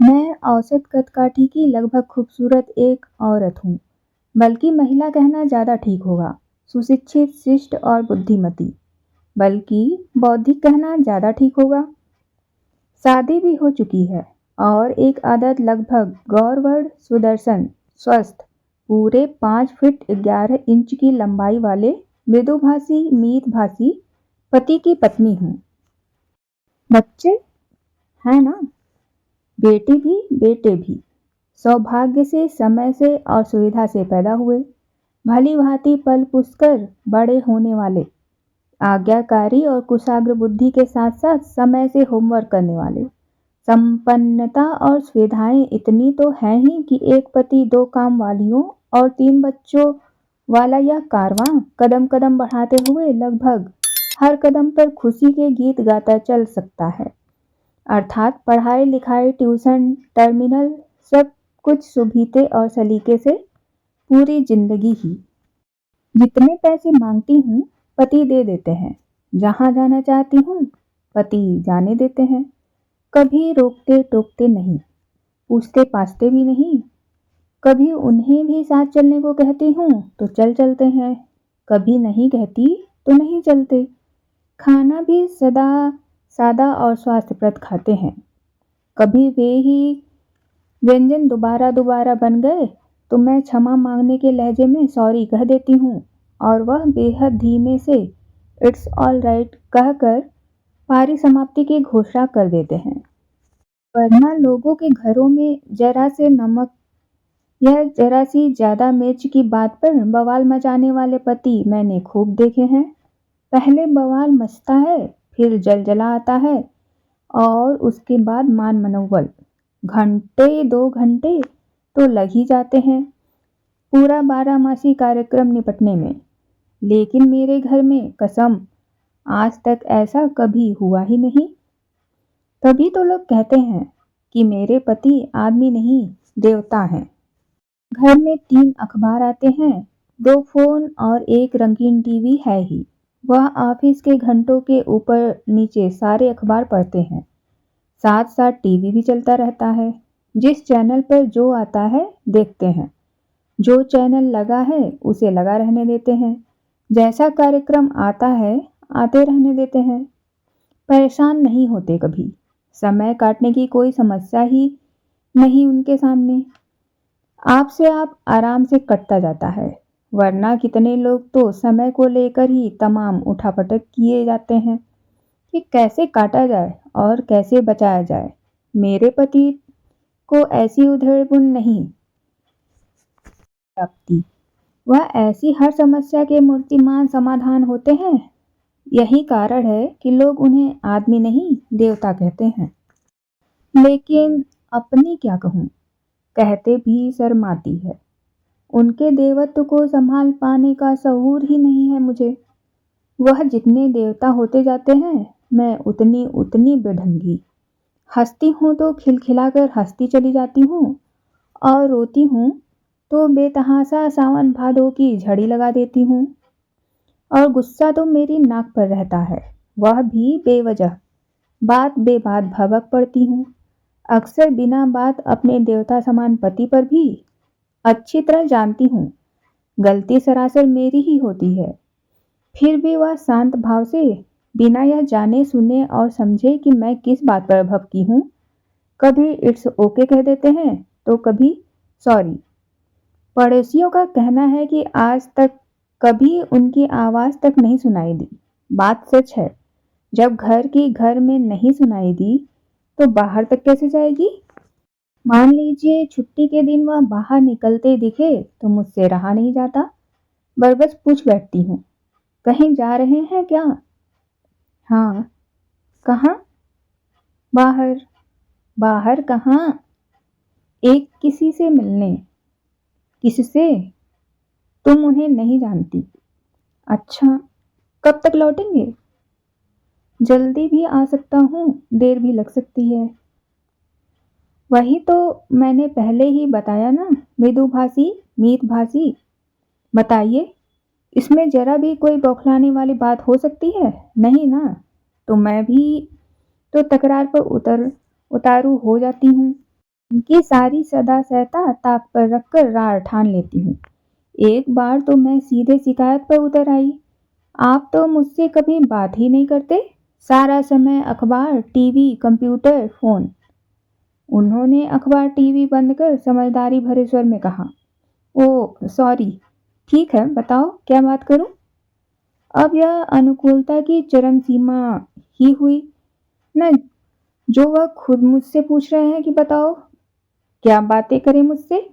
मैं औसत कदकाठी की लगभग खूबसूरत एक औरत हूँ, बल्कि महिला कहना ज़्यादा ठीक होगा। सुशिक्षित, शिष्ट और बुद्धिमती, बल्कि बौद्धिक कहना ज़्यादा ठीक होगा। शादी भी हो चुकी है और एक आदत लगभग गौरवर्ण, सुदर्शन, स्वस्थ, पूरे 5 फीट 11 इंच की लंबाई वाले मृदुभाषी, मीतभाषी पति की पत्नी हूँ। बच्चे हैं ना, बेटी भी बेटे भी, सौभाग्य से, समय से और सुविधा से पैदा हुए, भली भांति पल पुसकर बड़े होने वाले, आज्ञाकारी और कुशाग्र बुद्धि के साथ साथ समय से होमवर्क करने वाले। संपन्नता और सुविधाएं इतनी तो हैं ही कि एक पति, 2 काम वालियों और 3 बच्चों वाला यह कारवां कदम कदम बढ़ाते हुए लगभग हर कदम पर खुशी के गीत गाता चल सकता है। अर्थात पढ़ाई लिखाई, ट्यूशन, टर्मिनल, सब कुछ सुभीते और सलीके से पूरी जिंदगी ही। जितने पैसे मांगती हूँ पति दे देते हैं, जहाँ जाना चाहती हूँ पति जाने देते हैं। कभी रोकते टोकते नहीं, पूछते पाछते भी नहीं। कभी उन्हें भी साथ चलने को कहती हूँ तो चल चलते हैं, कभी नहीं कहती तो नहीं चलते। खाना भी सदा सादा और स्वास्थ्यप्रद खाते हैं। कभी वे ही व्यंजन दोबारा दोबारा बन गए तो मैं क्षमा मांगने के लहजे में सॉरी कह देती हूँ और वह बेहद धीमे से इट्स ऑल राइट कहकर पारी समाप्ति की घोषणा कर देते हैं। वरना लोगों के घरों में जरा से नमक या जरा सी ज्यादा मिर्च की बात पर बवाल मचाने वाले पति मैंने खूब देखे हैं। पहले बवाल मचता है, फिर जलजला आता है और उसके बाद मान मनोबल। घंटे 2 घंटे तो लग ही जाते हैं पूरा 12 मासी कार्यक्रम निपटने में। लेकिन मेरे घर में कसम आज तक ऐसा कभी हुआ ही नहीं। तभी तो लोग कहते हैं कि मेरे पति आदमी नहीं देवता हैं। घर में 3 अखबार आते हैं, 2 फोन और एक रंगीन टीवी है ही। वह ऑफिस के घंटों के ऊपर नीचे सारे अखबार पढ़ते हैं, साथ साथ टीवी भी चलता रहता है। जिस चैनल पर जो आता है देखते हैं, जो चैनल लगा है उसे लगा रहने देते हैं, जैसा कार्यक्रम आता है आते रहने देते हैं। परेशान नहीं होते कभी। समय काटने की कोई समस्या ही नहीं उनके सामने। आप से आप आराम से कटता जाता है। वरना कितने लोग तो समय को लेकर ही तमाम उठापटक किए जाते हैं कि कैसे काटा जाए और कैसे बचाया जाए। मेरे पति को ऐसी उधेड़बुन नहीं प्राप्ति। वह ऐसी हर समस्या के मूर्तिमान समाधान होते हैं। यही कारण है कि लोग उन्हें आदमी नहीं देवता कहते हैं। लेकिन अपनी क्या कहूँ, कहते भी शर्माती है। उनके देवत्व को संभाल पाने का शऊर ही नहीं है मुझे। वह जितने देवता होते जाते हैं मैं उतनी उतनी बेढंगी। हंसती हूँ तो खिलखिलाकर हंसती चली जाती हूँ और रोती हूँ तो बेतहासा सावन भादों की झड़ी लगा देती हूँ। और गुस्सा तो मेरी नाक पर रहता है, वह भी बेवजह। बात बेबात भभक पड़ती हूँ, अक्सर बिना बात अपने देवता समान पति पर भी। अच्छी तरह जानती हूँ गलती सरासर मेरी ही होती है, फिर भी वह शांत भाव से बिना यह जाने सुने और समझे कि मैं किस बात पर भभकी हूँ, कभी इट्स ओके कह देते हैं तो कभी सॉरी। पड़ोसियों का कहना है कि आज तक कभी उनकी आवाज तक नहीं सुनाई दी। बात सच है, जब घर की घर में नहीं सुनाई दी तो बाहर तक कैसे जाएगी। मान लीजिए छुट्टी के दिन वह बाहर निकलते दिखे तो मुझसे रहा नहीं जाता। बरबस पूछ बैठती हूँ, कहीं जा रहे हैं क्या? हाँ। कहाँ? बाहर। बाहर कहाँ? एक किसी से मिलने। किससे? तुम उन्हें नहीं जानती। अच्छा, कब तक लौटेंगे? जल्दी भी आ सकता हूँ, देर भी लग सकती है। वही तो मैंने पहले ही बताया ना, मृदुभाषी, मीतभाषी। बताइए, इसमें जरा भी कोई बौखलाने वाली बात हो सकती है? नहीं ना, तो मैं भी तो तकरार पर उतारू हो जाती हूँ। उनकी सारी सदा सहता ताक पर रखकर रार ठान लेती हूँ। एक बार तो मैं सीधे शिकायत पर उतर आई। आप तो मुझसे कभी बात ही नहीं करते, सारा समय अखबार, टीवी, कंप्यूटर, फोन। उन्होंने अखबार टीवी बंद कर समझदारी भरे स्वर में कहा, ओह सॉरी, ठीक है बताओ क्या बात करूं। अब यह अनुकूलता की चरम सीमा ही हुई न, जो वह खुद मुझसे पूछ रहे हैं कि बताओ क्या बातें करें मुझसे।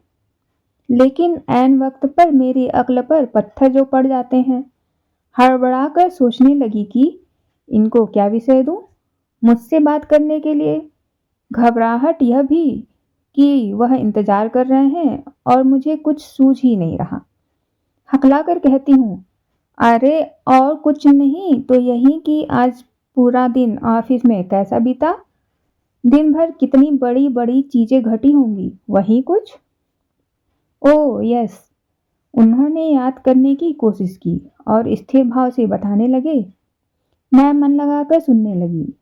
लेकिन ऐन वक्त पर मेरी अक्ल पर पत्थर जो पड़ जाते हैं। हड़बड़ा कर सोचने लगी कि इनको क्या विषय दूं मुझसे बात करने के लिए। घबराहट यह भी कि वह इंतजार कर रहे हैं और मुझे कुछ सूझ ही नहीं रहा। हकला कर कहती हूँ, अरे और कुछ नहीं तो यही कि आज पूरा दिन ऑफिस में कैसा बीता। दिन भर कितनी बड़ी बड़ी चीजें घटी होंगी, वही कुछ। Oh yes. उन्होंने याद करने की कोशिश की और स्थिर भाव से बताने लगे। मैं मन लगाकर सुनने लगी।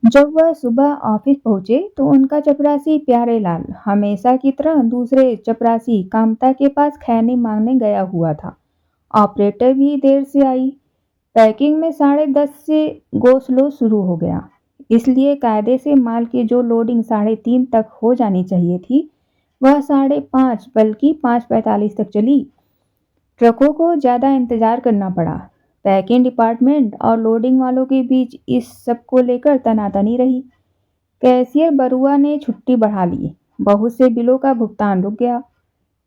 जब वह सुबह ऑफिस पहुंचे तो उनका चपरासी प्यारेलाल हमेशा की तरह दूसरे चपरासी कामता के पास खैनी मांगने गया हुआ था। ऑपरेटर भी देर से आई। पैकिंग में 10:30 से गो स्लो शुरू हो गया, इसलिए कायदे से माल की जो लोडिंग 3:30 तक हो जानी चाहिए थी वह 5:30 बल्कि 5:45 तक चली। ट्रकों को ज्यादा इंतजार करना पड़ा। पैकिंग डिपार्टमेंट और लोडिंग वालों के बीच इस सब को लेकर तनातनी रही। कैशियर बरुआ ने छुट्टी बढ़ा ली, बहुत से बिलों का भुगतान रुक गया।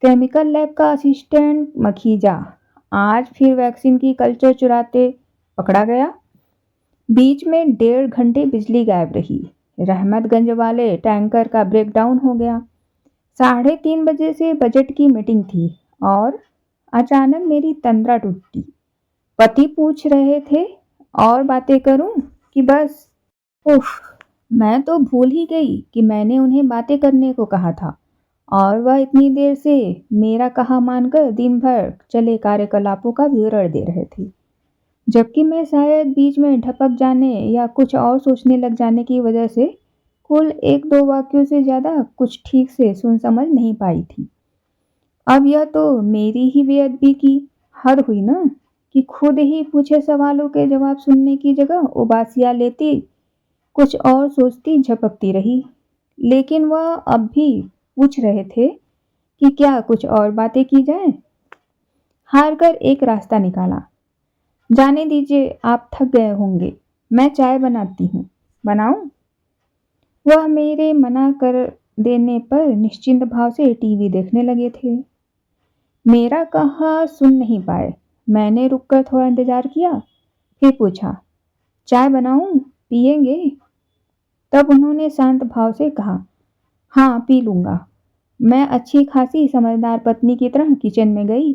केमिकल लैब का असिस्टेंट मखीजा आज फिर वैक्सीन की कल्चर चुराते पकड़ा गया। बीच में 1.5 घंटे बिजली गायब रही। रहमतगंज वाले टैंकर का ब्रेकडाउन हो गया। 3:30 बजे से बजट की मीटिंग थी और अचानक मेरी तंद्रा टूटी। पति पूछ रहे थे और बातें करूं कि बस। उफ, मैं तो भूल ही गई कि मैंने उन्हें बातें करने को कहा था और वह इतनी देर से मेरा कहा मानकर दिन भर चले कार्यकलापों का विवरण दे रहे थे, जबकि मैं शायद बीच में ढपक जाने या कुछ और सोचने लग जाने की वजह से कुल 1-2 वाक्यों से ज्यादा कुछ ठीक से सुन समझ नहीं पाई थी। अब यह तो मेरी ही बेअदबी की हद हुई ना, कि खुद ही पूछे सवालों के जवाब सुनने की जगह उबासियां लेती, कुछ और सोचती झपकती रही। लेकिन वह अब भी पूछ रहे थे कि क्या कुछ और बातें की जाए। हार कर एक रास्ता निकाला। जाने दीजिए, आप थक गए होंगे, मैं चाय बनाती हूँ, बनाऊं। वह मेरे मना कर देने पर निश्चिंत भाव से टीवी देखने लगे थे। मेरा कहा सुन नहीं पाए। मैंने रुककर थोड़ा इंतजार किया, फिर पूछा, चाय बनाऊं, पिएंगे। तब उन्होंने शांत भाव से कहा, हाँ पी लूंगा। मैं अच्छी खासी समझदार पत्नी की तरह किचन में गई,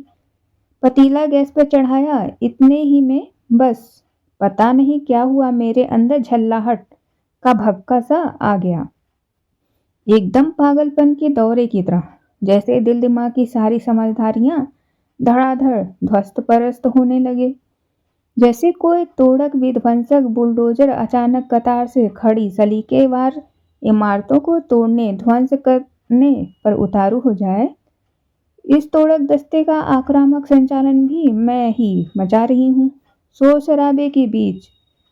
पतीला गैस पर चढ़ाया। इतने ही में बस पता नहीं क्या हुआ, मेरे अंदर झल्लाहट का भभका सा आ गया, एकदम पागलपन के दौरे की तरह, जैसे दिल दिमाग की सारी समझदारियां धड़ाधड़ ध्वस्त परस्त होने लगे। जैसे कोई तोड़क विध्वंसक बुलडोजर अचानक कतार से खड़ी सलीकेवार इमारतों को तोड़ने ध्वंस करने पर उतारू हो जाए। इस तोड़क दस्ते का आक्रामक संचालन भी मैं ही मचा रही हूँ। शोर शराबे के बीच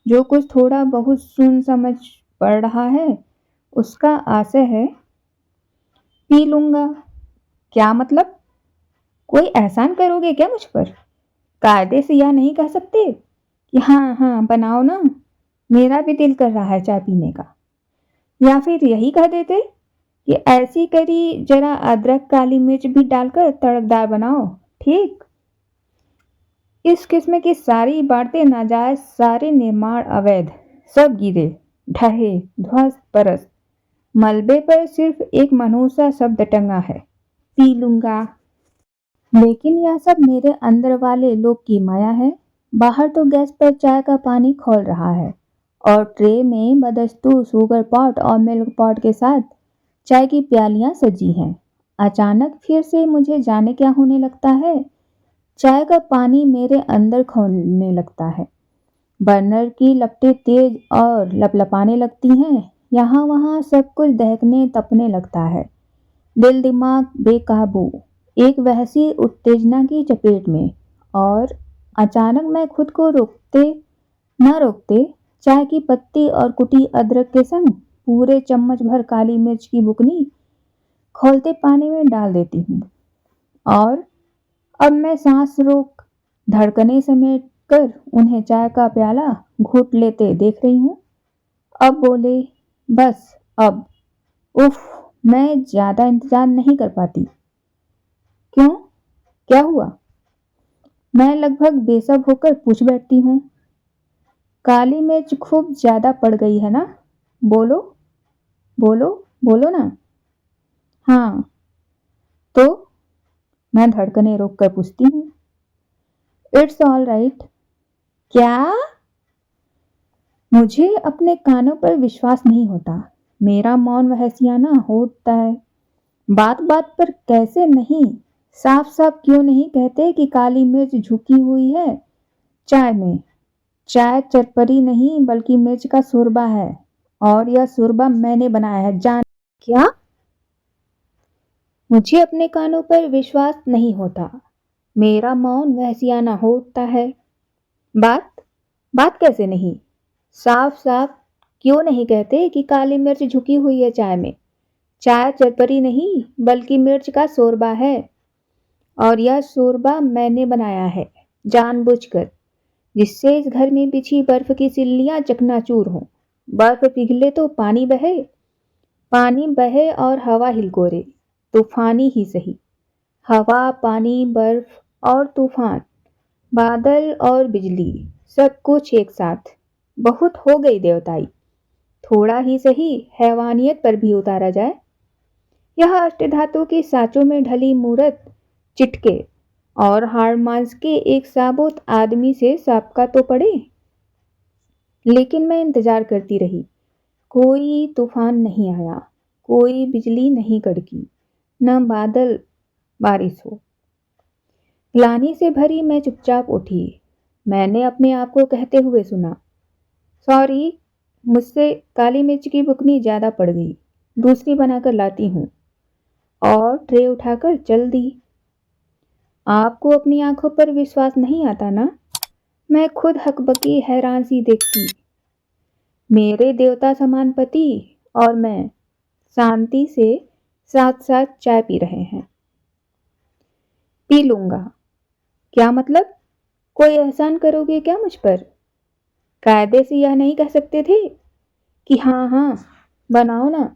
जो कुछ थोड़ा बहुत सुन समझ पड़ रहा है उसका आशय है, पी लूंगा। क्या मतलब? कोई एहसान करोगे क्या मुझ पर? कायदे से यह नहीं कह सकते कि हाँ हाँ बनाओ ना, मेरा भी दिल कर रहा है चाय पीने का। या फिर यही कह देते कि ऐसी करी जरा अदरक काली मिर्च भी डालकर तड़कदार बनाओ, ठीक। इस किस्म की सारी बातें नाजायज, सारे निर्माण अवैध, सब गिरे ढहे ध्वस्त परस्त। मलबे पर सिर्फ एक मनहूसा शब्द टंगा है, पी लूंगा। लेकिन यह सब मेरे अंदर वाले लोग की माया है। बाहर तो गैस पर चाय का पानी खौल रहा है और ट्रे में बदस्तूर शुगर पॉट और मिल्क पॉट के साथ चाय की प्यालियां सजी हैं। अचानक फिर से मुझे जाने क्या होने लगता है। चाय का पानी मेरे अंदर खौलने लगता है। बर्नर की लपटें तेज और लपलपाने लगती हैं। यहाँ वहाँ सब कुछ दहकने तपने लगता है। दिल दिमाग बेकाबू, एक वैसी उत्तेजना की चपेट में। और अचानक मैं खुद को रोकते न रोकते चाय की पत्ती और कुटी अदरक के संग पूरे चम्मच भर काली मिर्च की बुकनी खौलते पानी में डाल देती हूँ। और अब मैं सांस रोक धड़कने समेट कर उन्हें चाय का प्याला घूट लेते देख रही हूँ। अब बोले, बस अब। उफ, मैं ज्यादा इंतजार नहीं कर पाती। क्यों? क्या हुआ? मैं लगभग बेसब्र होकर पूछ बैठती हूँ। काली मिर्च खूब ज्यादा पड़ गई है ना? बोलो बोलो बोलो ना। हाँ। तो मैं धड़कने रोक कर पूछती हूँ। It's all right. क्या? मुझे अपने कानों पर विश्वास नहीं होता। मेरा मौन वहसियाना होता है। बात बात पर कैसे नहीं, साफ साफ क्यों नहीं कहते कि काली मिर्च झुकी हुई है चाय में। चाय चटपटी नहीं बल्कि मिर्च का शोरबा है। और यह शोरबा मैंने बनाया है, जान। क्या? मुझे अपने कानों पर विश्वास नहीं होता। मेरा मौन वहसियाना होता है। बात बात कैसे नहीं, साफ साफ क्यों नहीं कहते कि काली मिर्च झुकी हुई है चाय में। चाय चरपरी नहीं बल्कि मिर्च का शोरबा है। और यह शोरबा मैंने बनाया है जानबूझकर, जिससे इस घर में बिछी बर्फ की सिल्लियां चकनाचूर हों। बर्फ पिघले तो पानी बहे, पानी बहे और हवा हिलकोरे, तूफानी ही सही। हवा, पानी, बर्फ और तूफान, बादल और बिजली, सब कुछ एक साथ। बहुत हो गई देवताई। थोड़ा ही सही हैवानियत पर भी उतारा जाए। यह अष्टधातु की साँचों में ढली मूरत चिटके और हाड़ मांस के एक साबुत आदमी से साबका तो पड़े। लेकिन मैं इंतजार करती रही। कोई तूफान नहीं आया, कोई बिजली नहीं कड़की, न बादल बारिश हो। ग्लानि से भरी मैं चुपचाप उठी। मैंने अपने आप को कहते हुए सुना, सॉरी, मुझसे काली मिर्च की बुकनी ज्यादा पड़ गई, दूसरी बनाकर लाती हूँ। और ट्रे उठाकर चल दी। आपको अपनी आंखों पर विश्वास नहीं आता ना? मैं खुद हकबकी हैरान सी देखती। मेरे देवता समान पति और मैं शांति से साथ साथ चाय पी रहे हैं। पी लूंगा। क्या मतलब? कोई एहसान करोगे क्या मुझ पर? कायदे से यह नहीं कह सकते थे कि हाँ हाँ बनाओ ना।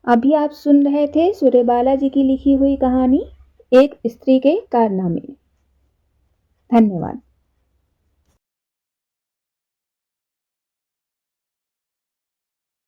अभी आप सुन रहे थे सूर्यबाला जी की लिखी हुई कहानी एक स्त्री के कारनामे। धन्यवाद।